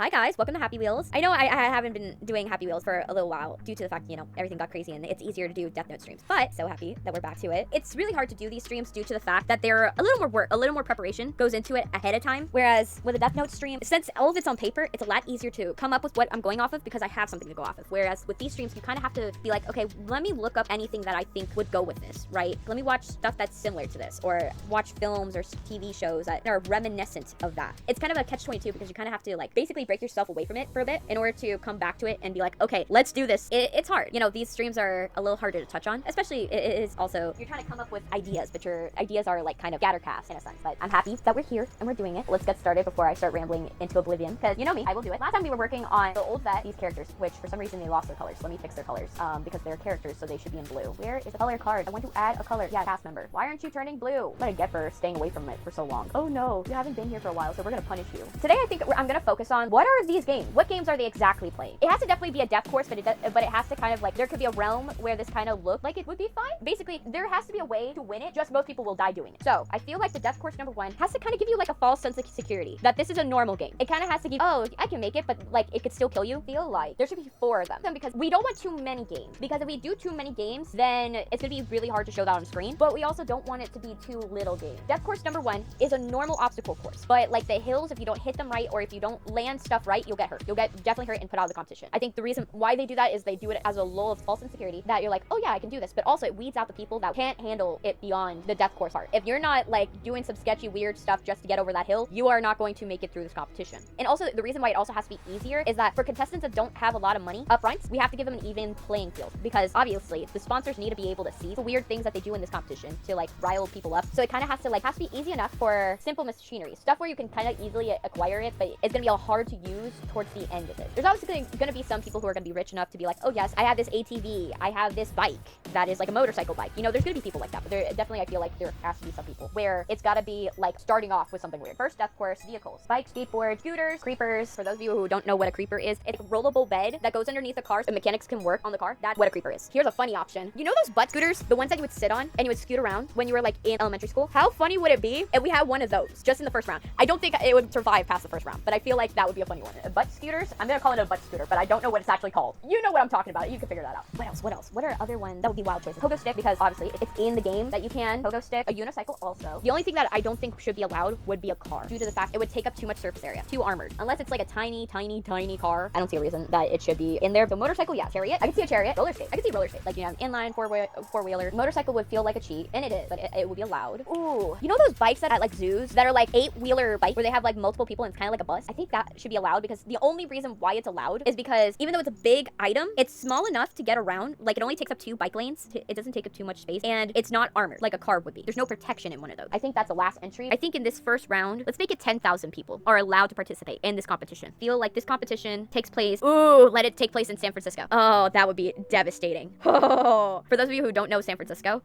Hi guys, welcome to Happy Wheels. I know I haven't been doing Happy Wheels for a little while due to the fact, everything got crazy and it's easier to do Death Note streams, but so happy that we're back to it. It's really hard to do these streams due to the fact that they're a little more work, a little more preparation goes into it ahead of time, whereas with a Death Note stream, since all of it's on paper, it's a lot easier to come up with what I'm going off of because I have something to go off of, whereas with these streams, you kind of have to be like, okay, let me look up anything that I think would go with this, right? Let me watch stuff that's similar to this, or watch films or TV shows that are reminiscent of that. It's kind of a catch-22 because you kind of have to like basically break yourself away from it for a bit in order to come back to it and be like, okay, let's do this. It's hard. These streams are a little harder to touch on, especially it is also, you're trying to come up with ideas, but your ideas are like kind of scattercast in a sense. But I'm happy that we're here and we're doing it. Let's get started before I start rambling into oblivion, because you know me, I will do it. Last time we were working on the old vet, these characters, which for some reason they lost their colors. Let me fix their colors because they're characters, so they should be in blue. Where is the color card? I want to add a color. Yeah, cast member. Why aren't you turning blue? What I get for staying away from it for so long. Oh no, you haven't been here for a while, so we're gonna punish you. Today I think I'm gonna focus on what are these games? What games are they exactly playing? It has to definitely be a death course, but it has to kind of like, there could be a realm where this kind of looked like it would be fine. Basically, there has to be a way to win it, just most people will die doing it. So I feel like the death course number 1 has to kind of give you like a false sense of security that this is a normal game. It kind of has to give, oh, I can make it, but like it could still kill you. Feel like there should be 4 of them because we don't want too many games, because if we do too many games, then it's gonna be really hard to show that on screen, but we also don't want it to be too little games. Death course number 1 is a normal obstacle course, but like the hills, if you don't hit them right or if you don't land stuff right, you'll get hurt. You'll get definitely hurt and put out of the competition. I think the reason why they do that is they do it as a lull of false insecurity that you're like, oh yeah, I can do this, but also it weeds out the people that can't handle it beyond the death course part. If you're not like doing some sketchy weird stuff just to get over that hill, you are not going to make it through this competition. And also the reason why it also has to be easier is that for contestants that don't have a lot of money up front, we have to give them an even playing field, because obviously the sponsors need to be able to see the weird things that they do in this competition to like rile people up. So it kind of has to be easy enough for simple machinery, stuff where you can kind of easily acquire it, but it's gonna be all hard to use towards the end of it. There's obviously gonna be some people who are gonna be rich enough to be like, oh yes, I have this ATV, I have this bike that is like a motorcycle bike. There's gonna be people like that, but there definitely, I feel like there has to be some people where it's gotta be like starting off with something weird. First death course, vehicles, bikes, skateboards, scooters, creepers. For those of you who don't know what a creeper is, it's a rollable bed that goes underneath the car so mechanics can work on the car. That's what a creeper is. Here's a funny option. You know those butt scooters, the ones that you would sit on and you would scoot around when you were like in elementary school? How funny would it be if we had one of those just in the first round? I don't think it would survive past the first round, but I feel like that would be a funny one. Butt scooters, I'm gonna call it a butt scooter, but I don't know what it's actually called. You know what I'm talking about. You can figure that out. What else? What are other ones that would be wild choices? Pogo stick, because obviously it's in the game that you can pogo stick. A unicycle also. The only thing that I don't think should be allowed would be a car, due to the fact it would take up too much surface area. Too armored. Unless it's like a tiny car. I don't see a reason that it should be in there. But motorcycle, yeah. Chariot, I can see a chariot. Roller skate, I can see roller skate. Like, inline four-wheeler. Motorcycle would feel like a cheat, and it is, but it would be allowed. Ooh, those bikes that at like zoos that are like 8-wheeler bikes where they have like multiple people and it's kind of like a bus? I think that should be allowed, because the only reason why it's allowed is because even though it's a big item, it's small enough to get around. Like, it only takes up 2 bike lanes. It doesn't take up too much space, and it's not armored like a car would be. There's no protection in one of those. I think that's the last entry. I think in this first round, let's make it 10,000 people are allowed to participate in this competition. Feel like this competition takes place. Ooh, let it take place in San Francisco. Oh, that would be devastating. Oh. For those of you who don't know San Francisco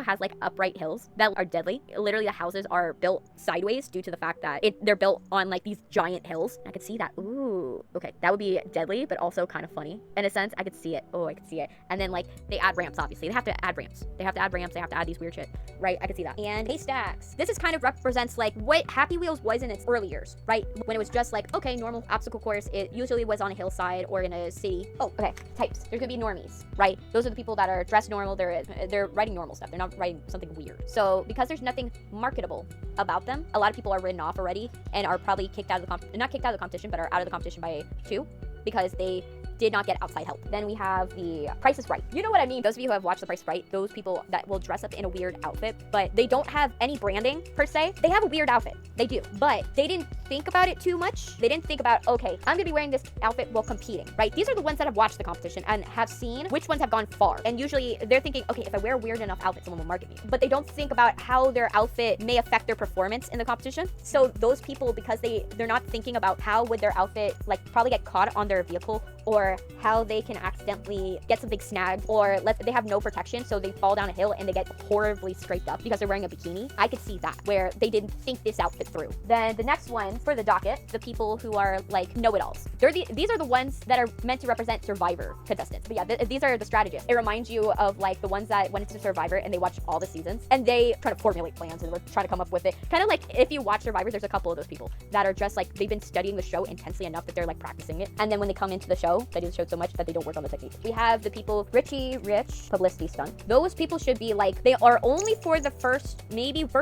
has like upright hills that are deadly. Literally, the houses are built sideways due to the fact that they're built on like these giant hills. I could see that. Ooh, okay, that would be deadly, but also kind of funny in a sense. I could see it. Oh, I could see it. And then like they add ramps. Obviously, they have to add ramps. They have to add these weird shit, right? I could see that. And haystacks. This is kind of represents like what Happy Wheels was in its early years, right? When it was just like, okay, normal obstacle course. It usually was on a hillside or in a city. Oh, okay. Types. There's gonna be normies, right? Those are the people that are dressed normal. They're writing normal stuff. They're not writing something weird. So because there's nothing marketable about them, a lot of people are written off already and are probably kicked out of the not kicked out of the competition, but are out of the competition by 2 because they did not get outside help. Then we have the Price is Right. You know what I mean? Those of you who have watched The Price is Right, those people that will dress up in a weird outfit, but they don't have any branding per se. They have a weird outfit. They do. But they didn't think about it too much. They didn't think about, okay, I'm gonna be wearing this outfit while competing, right? These are the ones that have watched the competition and have seen which ones have gone far. And usually they're thinking, okay, if I wear a weird enough outfit, someone will market me. But they don't think about how their outfit may affect their performance in the competition. So those people, because they're not thinking about how would their outfit like probably get caught on their vehicle or or how they can accidentally get something snagged, or they have no protection, so they fall down a hill and they get horribly scraped up because they're wearing a bikini. I could see that, where they didn't think this outfit through. Then the next one for the docket, the people who are like know-it-alls. These are the ones that are meant to represent Survivor contestants. But yeah, these are the strategists. It reminds you of like the ones that went into Survivor and they watched all the seasons and they try to formulate plans and we're trying to come up with it. Kind of like if you watch Survivor, there's a couple of those people that are just like, they've been studying the show intensely enough that they're like practicing it. And then when they come into the show, they do the show so much that they don't work on the technique. We have the people, rich publicity stunt. Those people should be like, they are only for the first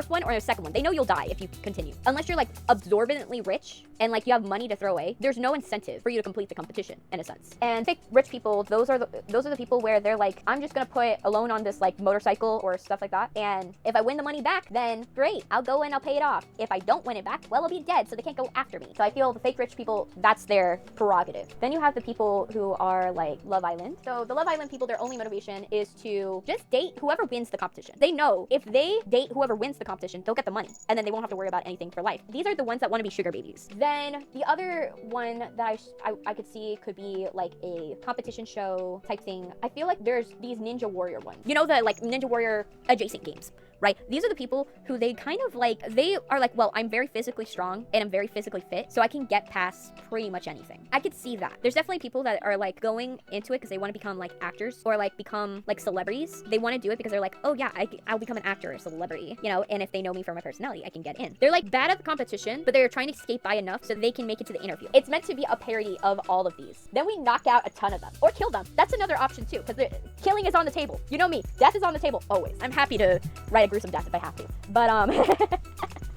one or the second one. They know you'll die if you continue. Unless you're like absorbently rich and like you have money to throw away, there's no incentive for you to complete the competition in a sense. And fake rich people, those are the people where they're like, I'm just gonna put a loan on this like motorcycle or stuff like that, and if I win the money back, then great, I'll go and I'll pay it off. If I don't win it back, well, I'll be dead, so they can't go after me. So I feel the fake rich people, that's their prerogative. Then you have the people who are like Love Island. So the Love Island people, their only motivation is to just date whoever wins the competition. They know if they date whoever wins the competition, they'll get the money, and then they won't have to worry about anything for life. These are the ones that want to be sugar babies. Then the other one that I could see could be like a competition show type thing. I feel like there's these Ninja Warrior ones. You know, the like Ninja Warrior adjacent games, right? These are the people who they kind of like, they are like, well, I'm very physically strong and I'm very physically fit, so I can get past pretty much anything. I could see that. There's definitely people that are like going into it because they want to become like actors or like become like celebrities. They want to do it because they're like, oh yeah, I'll become an actor or celebrity, you know, and if they know me for my personality, I can get in. They're like bad at the competition, but they're trying to skate by enough so they can make it to the interview. It's meant to be a parody of all of these. Then we knock out a ton of them or kill them. That's another option too, because killing is on the table. You know me, death is on the table always. I'm happy to write a gruesome death if I have to, but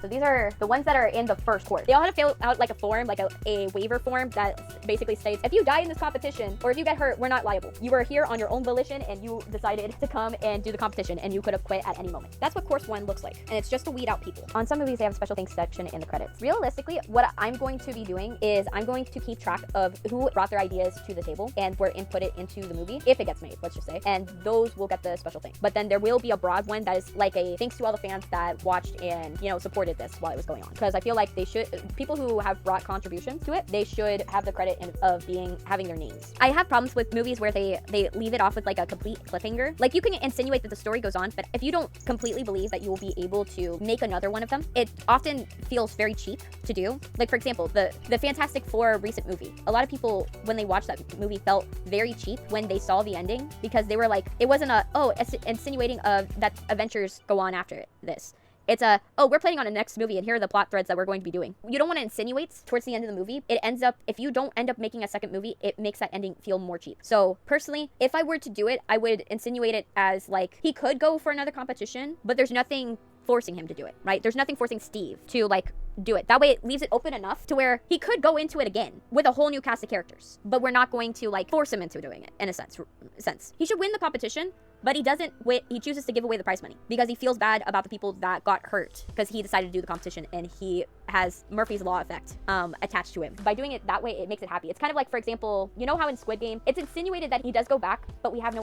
so these are the ones that are in the first court. They all have to fill out like a form, like a waiver form that basically states, if you die in this competition or if you get hurt, we're not liable. You were here on your own volition and you decided to come and do the competition and you could have quit at any moment. That's what course 1 looks like. And it's just to weed out people. On some movies, they have a special things section in the credits. Realistically, what I'm going to be doing is I'm going to keep track of who brought their ideas to the table and were inputted into the movie, if it gets made, let's just say. And those will get the special thing. But then there will be a broad one that is like a thanks to all the fans that watched and, you know, supported this while it was going on. Because I feel like they should, people who have brought contributions to it, they should have the credit of having their names. I have problems with movies where they leave it off with like a complete cliffhanger. Like you can insinuate that the story goes on, but if you don't completely believe that you will be able to make another one of them, it often feels very cheap to do. Like for example, the Fantastic Four recent movie. A lot of people, when they watched that movie, felt very cheap when they saw the ending because they were like, it wasn't insinuating that adventures go on after this. It's we're planning on a next movie and here are the plot threads that we're going to be doing. You don't want to insinuate towards the end of the movie. It ends up, if you don't end up making a second movie, it makes that ending feel more cheap. So personally, if I were to do it, I would insinuate it as like, he could go for another competition, but there's nothing forcing him to do it, right? There's nothing forcing Steve to like do it. That way it leaves it open enough to where he could go into it again with a whole new cast of characters, but we're not going to like force him into doing it in a sense. He should win the competition, but he doesn't win. He chooses to give away the prize money because he feels bad about the people that got hurt because he decided to do the competition and he has Murphy's Law effect attached to him. By doing it that way, it makes it happy. It's kind of like, for example, you know how in Squid Game, it's insinuated that he does go back, but he has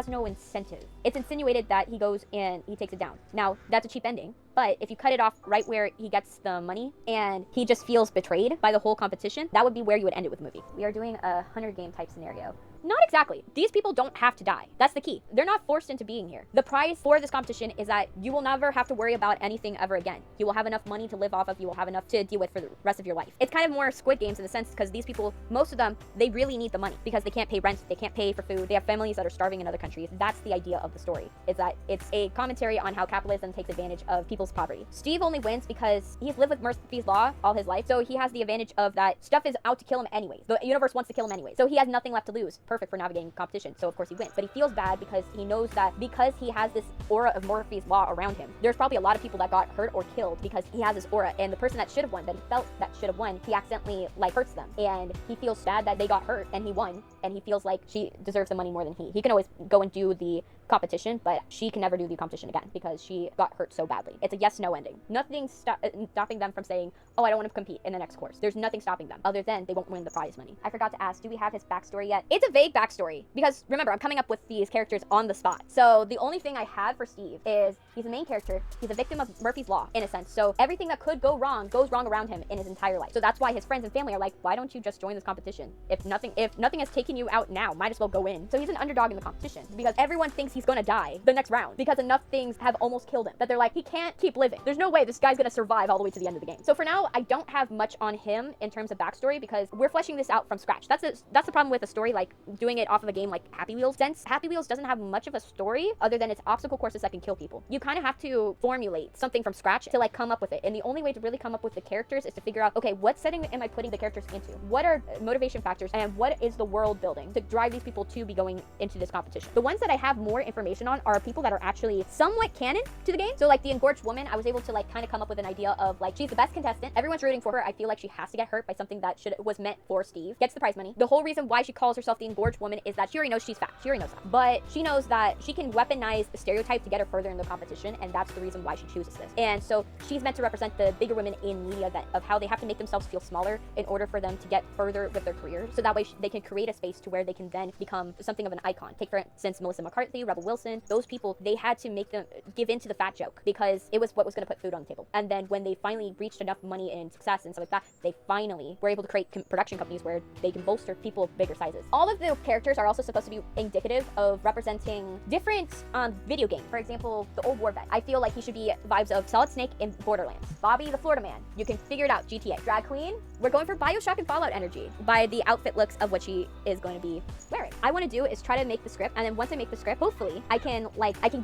no incentive. It's insinuated that he goes and he takes it down. Now, that's a cheap ending, but if you cut it off right where he gets the money and he just feels betrayed by the whole competition, that would be where you would end it with the movie. We are doing a 100 game type scenario. Not exactly. These people don't have to die. That's the key. They're not forced into being here. The prize for this competition is that you will never have to worry about anything ever again. You will have enough money to live off of. You will have enough to deal with for the rest of your life. It's kind of more Squid Games in the sense because these people, most of them, they really need the money because they can't pay rent. They can't pay for food. They have families that are starving in other countries. That's the idea of the story, is that it's a commentary on how capitalism takes advantage of people's poverty. Steve only wins because he's lived with Murphy's Law all his life, so he has the advantage of that stuff is out to kill him anyways. The universe wants to kill him anyway, so he has nothing left to lose. Perfect for navigating competition. So of course he wins, but he feels bad because he knows that because he has this aura of Murphy's Law around him, there's probably a lot of people that got hurt or killed because he has this aura, and the person that should have won, that he felt that should have won, he accidentally like hurts them, and he feels sad that they got hurt and he won, and he feels like she deserves the money more than he can always go and do the competition, but she can never do the competition again because she got hurt so badly. It's a yes/no ending. Nothing stopping them from saying, oh, I don't want to compete in the next course. There's nothing stopping them other than they won't win the prize money. I forgot to ask, do we have his backstory yet? It's a vague vague backstory, because remember, I'm coming up with these characters on the spot. So the only thing I have for Steve is he's the main character. He's a victim of Murphy's Law, in a sense. So everything that could go wrong goes wrong around him in his entire life. So that's why his friends and family are like, why don't you just join this competition? If nothing has taken you out now, might as well go in. So he's an underdog in the competition because everyone thinks he's gonna die the next round because enough things have almost killed him that they're like, he can't keep living. There's no way this guy's gonna survive all the way to the end of the game. So for now, I don't have much on him in terms of backstory because we're fleshing this out from scratch. That's the problem with a story like doing it off of a game like Happy Wheels. Since Happy Wheels doesn't have much of a story other than its obstacle courses that can kill people, you kind of have to formulate something from scratch to like come up with it. And the only way to really come up with the characters is to figure out, okay, what setting am I putting the characters into? What are motivation factors and what is the world building to drive these people to be going into this competition? The ones that I have more information on are people that are actually somewhat canon to the game. So like the Engorged Woman, I was able to like kind of come up with an idea of like, she's the best contestant. Everyone's rooting for her. I feel like she has to get hurt by something that was meant for Steve. Gets the prize money. The whole reason why she calls herself the Engorged Woman is that she already knows she's fat. She already knows that. But she knows that she can weaponize the stereotype to get her further in the competition, and that's the reason why she chooses this. And so she's meant to represent the bigger women in media of how they have to make themselves feel smaller in order for them to get further with their careers. So that way they can create a space to where they can then become something of an icon. Take for instance Melissa McCarthy, Rebel Wilson, those people, they had to make them give in to the fat joke because it was what was going to put food on the table. And then when they finally reached enough money and success and stuff like that, they finally were able to create production companies where they can bolster people of bigger sizes. All of the characters are also supposed to be indicative of representing different video games. For example, the old war vet. I feel like he should be vibes of Solid Snake in Borderlands. Bobby the Florida man. You can figure it out, GTA. Drag queen, we're going for Bioshock and Fallout energy by the outfit looks of what she is going to be wearing. I want to do is try to make the script, and then once I make the script, hopefully I can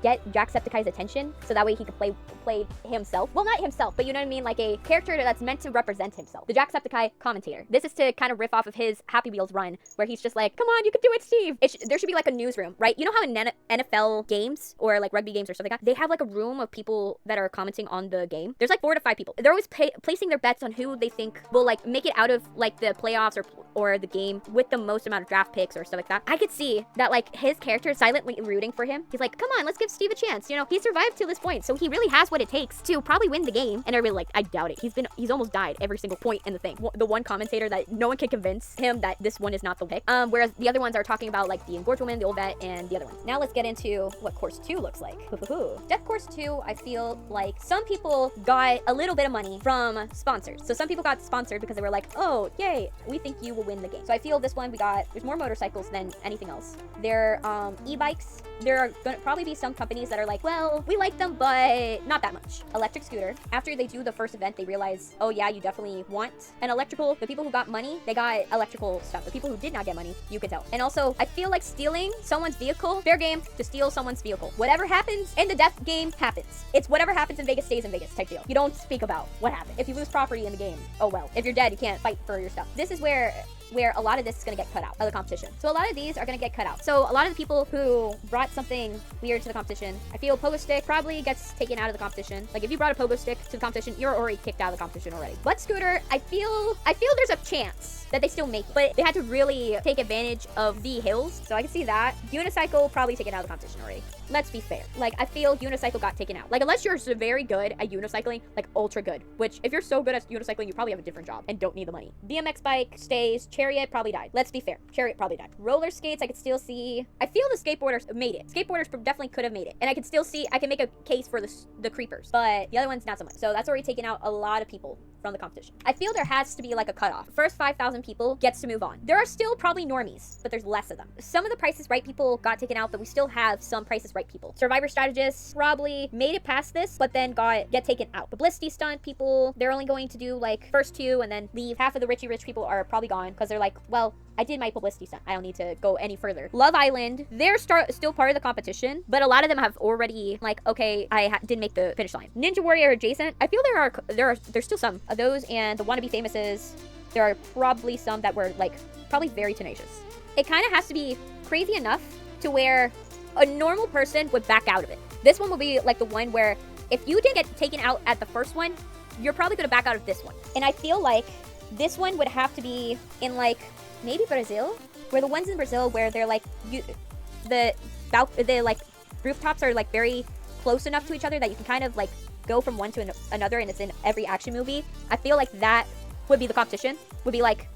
get Jacksepticeye's attention so that way he can play himself. Well, not himself, but you know what I mean, like a character that's meant to represent himself. The Jacksepticeye commentator. This is to kind of riff off of his Happy Wheels run where he's just like, come on, you can do it, Steve. There should be like a newsroom, right? You know how in NFL games or like rugby games or something like that, they have like a room of people that are commenting on the game. There's like 4 to 5 people. They're always placing their bets on who they think will like make it out of like the playoffs or the game with the most amount of draft picks or stuff like that. I could see that like his character is silently rooting for him. He's like, come on, let's give Steve a chance. You know, he survived to this point, so he really has what it takes to probably win the game. And everybody like, I doubt it. He's almost died every single point in the thing. The one commentator that no one can convince him that this one is not the pick. Whereas the other ones are talking about like the Engorged Woman, the old vet, and the other ones. Now let's get into what Course 2 looks like. Death Course 2, I feel like some people got a little bit of money from sponsors. So some people got sponsored because they were like, oh, yay, we think you will win the game. So I feel this one there's more motorcycles than anything else. There are e-bikes. There are going to probably be some companies that are like, well, we like them, but not that much. Electric scooter. After they do the first event, they realize, oh yeah, you definitely want an electrical. The people who got money, they got electrical stuff. The people who did not get money, you could tell. And also, I feel like stealing someone's vehicle, fair game to steal someone's vehicle. Whatever happens in the death game happens. It's whatever happens in Vegas stays in Vegas type deal. You don't speak about what happened. If you lose property in the game, oh well. If you're dead, you can't fight for your stuff. This is where a lot of this is going to get cut out of the competition. So a lot of these are going to get cut out. So a lot of the people who brought something weird to the competition, I feel pogo stick probably gets taken out of the competition. Like if you brought a pogo stick to the competition, you're already kicked out of the competition already. Butt scooter, I feel there's a chance that they still make it, but they had to really take advantage of the hills. So I can see that. Unicycle probably taken out of the competition already. Let's be fair. Like I feel unicycle got taken out. Like unless you're very good at unicycling, like ultra good, which if you're so good at unicycling, you probably have a different job and don't need the money. BMX bike stays. Chariot probably died. Let's be fair. Chariot probably died. Roller skates, I could still see. I feel the skateboarders made it. Skateboarders definitely could have made it. And I can still see, I can make a case for the creepers, but the other ones not so much. So that's already taken out a lot of people from the competition. I feel there has to be like a cutoff. First 5,000 people gets to move on. There are still probably normies, but there's less of them. Some of the Price is Right people got taken out, but we still have some Price is Right people. Survivor strategists probably made it past this, but then get taken out. Publicity stunt people, they're only going to do like first 2 and then leave. Half of the rich people are probably gone because they're like, well, I did my publicity stunt. I don't need to go any further. Love Island, they're still part of the competition, but a lot of them have already like, okay, I did make the finish line. Ninja Warrior adjacent, I feel there's still some of those, and the wannabe famouses, there are probably some that were like probably very tenacious. It kind of has to be crazy enough to where a normal person would back out of it. This one will be like the one where if you didn't get taken out at the first one, you're probably gonna back out of this one. And I feel like this one would have to be in like maybe Brazil, where the ones in Brazil where they're like the like rooftops are like very close enough to each other that you can kind of like go from one to another, and it's in every action movie. I feel like that would be the competition, would be like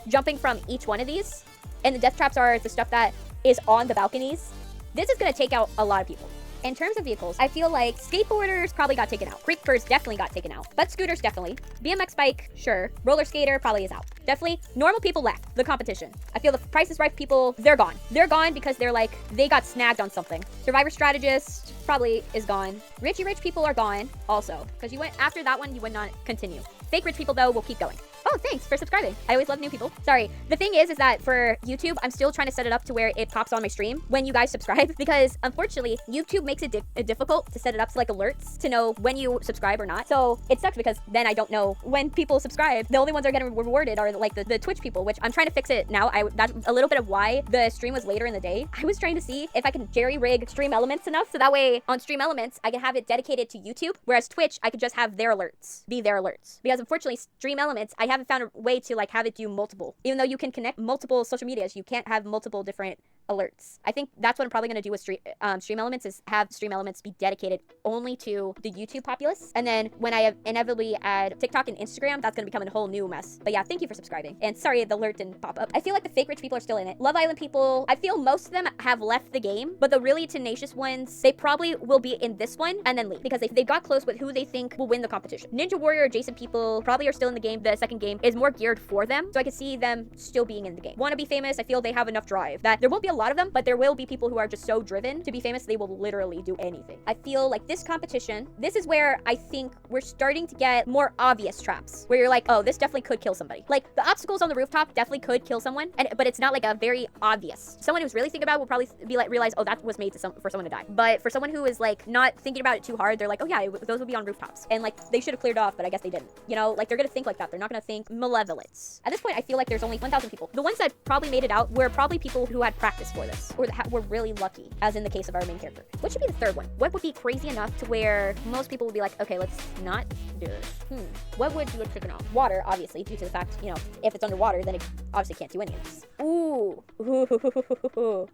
jumping from each one of these, and then and the death traps are the stuff that is on the balconies, this is gonna take out a lot of people. In terms of vehicles, I feel like skateboarders probably got taken out. Creepers definitely got taken out. But scooters definitely. BMX bike, sure. Roller skater probably is out. Definitely. Normal people left the competition. I feel the Price is Right people, they're gone. They're gone because they're like, they got snagged on something. Survivor Strategist probably is gone. Richie Rich people are gone also. Because you went, after that one, you would not continue. Fake rich people though will keep going. Oh, thanks for subscribing. I always love new people. Sorry. The thing is that for YouTube, I'm still trying to set it up to where it pops on my stream when you guys subscribe because unfortunately, YouTube makes it difficult to set it up to like alerts to know when you subscribe or not. So it sucks because then I don't know when people subscribe. The only ones that are getting rewarded are like the Twitch people, which I'm trying to fix it now. That's a little bit of why the stream was later in the day. I was trying to see if I can jerry rig Stream Elements enough so that way on Stream Elements, I can have it dedicated to YouTube, whereas Twitch, I could just have their alerts be their alerts. Because unfortunately, Stream Elements, I haven't found a way to like have it do multiple. Even though you can connect multiple social medias, you can't have multiple different alerts. I think that's what I'm probably going to do with Stream Elements is have Stream Elements be dedicated only to the YouTube populace. And then when I inevitably add TikTok and Instagram, that's going to become a whole new mess. But yeah, thank you for subscribing. And sorry the alert didn't pop up. I feel like the fake rich people are still in it. Love Island people, I feel most of them have left the game, but the really tenacious ones, they probably will be in this one and then leave because they got close with who they think will win the competition. Ninja Warrior adjacent people probably are still in the game. The second game is more geared for them. So I can see them still being in the game. Want to be famous, I feel they have enough drive that there won't be a lot of them, but there will be people who are just so driven to be famous, they will literally do anything. I feel like this competition, this is where I think we're starting to get more obvious traps where you're like, oh, this definitely could kill somebody. Like the obstacles on the rooftop definitely could kill someone, but it's not like a very obvious. Someone who's really thinking about it will probably be like, realize, oh, that was made for someone to die. But for someone who is like not thinking about it too hard, they're like, oh yeah, those would be on rooftops. And like they should have cleared off, but I guess they didn't. You know, like they're gonna think like that. They're not gonna think malevolence. At this point, I feel like there's only 1,000 people. The ones that probably made it out were probably people who had practice for this or were really lucky, as in the case of our main character. What should be the third one? What would be crazy enough to where most people would be like, okay, let's not do this. What would you chicken off? Water, obviously, due to the fact, you know, if it's underwater, then it obviously can't do any of this. Ooh.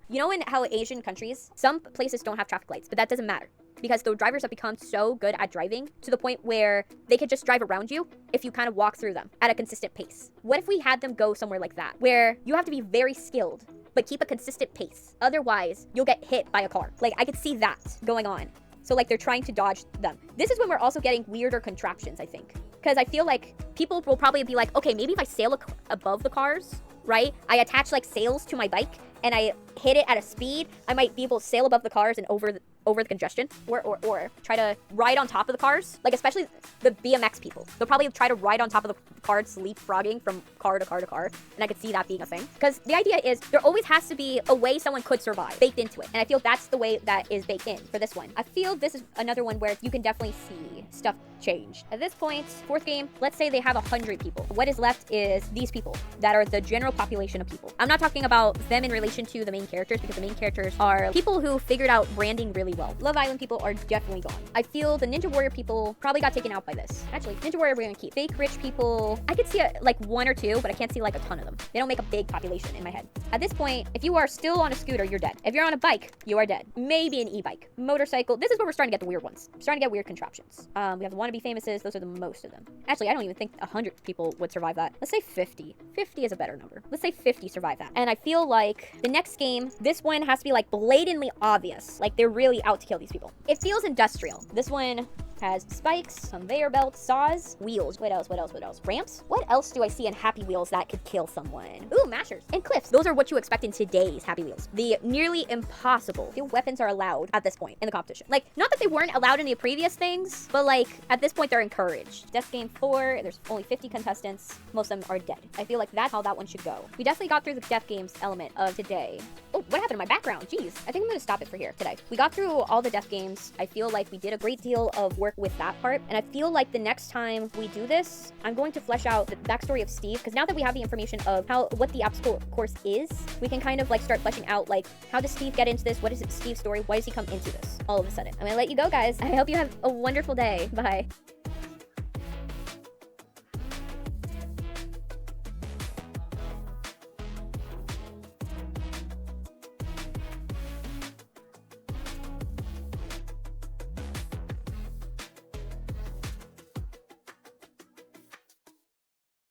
You know in how Asian countries, some places don't have traffic lights, but that doesn't matter. Because the drivers have become so good at driving to the point where they could just drive around you if you kind of walk through them at a consistent pace. What if we had them go somewhere like that, where you have to be very skilled, but keep a consistent pace? Otherwise, you'll get hit by a car. Like, I could see that going on. So, like, they're trying to dodge them. This is when we're also getting weirder contraptions, I think. Because I feel like people will probably be like, okay, maybe if I sail above the cars, right? I attach, like, sails to my bike, and I hit it at a speed, I might be able to sail above the cars and over the congestion, or try to ride on top of the cars. Like, especially the BMX people. They'll probably try to ride on top of the cars, leapfrogging from car to car to car. And I could see that being a thing. Because the idea is there always has to be a way someone could survive baked into it. And I feel that's the way that is baked in for this one. I feel this is another one where you can definitely see stuff change. At this point, fourth game, let's say they have 100 people. What is left is these people that are the general population of people. I'm not talking about them in relation to the main characters because the main characters are people who figured out branding really well. Love Island people are definitely gone. I feel the Ninja Warrior people probably got taken out by this. Actually, Ninja Warrior we're gonna keep. Fake rich people, I could see like one or two, but I can't see like a ton of them. They don't make a big population in my head. At this point, if you are still on a scooter, you're dead. If you're on a bike, you are dead. Maybe an e-bike. Motorcycle, this is where we're starting to get the weird ones. We're starting to get weird contraptions. We have the wannabe famouses, those are the most of them. Actually, I don't even think 100 people would survive that. Let's say 50. 50 is a better number. Let's say 50 survive that. And I feel like the next game, this one has to be like blatantly obvious. Like they're really out to kill these people. It feels industrial. This one has spikes, conveyor belts, saws, wheels. What else? Ramps? What else do I see in Happy Wheels that could kill someone? Ooh, mashers and cliffs. Those are what you expect in today's Happy Wheels. The nearly impossible. The weapons are allowed at this point in the competition. Like, not that they weren't allowed in the previous things, but like at this point they're encouraged. Death Game 4, there's only 50 contestants. Most of them are dead. I feel like that's how that one should go. We definitely got through the Death Games element of today. Oh, what happened to my background? Jeez. I think I'm gonna stop it for here today. We got through all the Death Games. I feel like we did a great deal of work with that part, and I feel like the next time we do this, I'm going to flesh out the backstory of Steve, because now that we have the information of what the obstacle course is, we can kind of like start fleshing out like how does Steve get into this, what is Steve's story, why does he come into this all of a sudden. I'm gonna let you go, guys. I hope you have a wonderful day. Bye.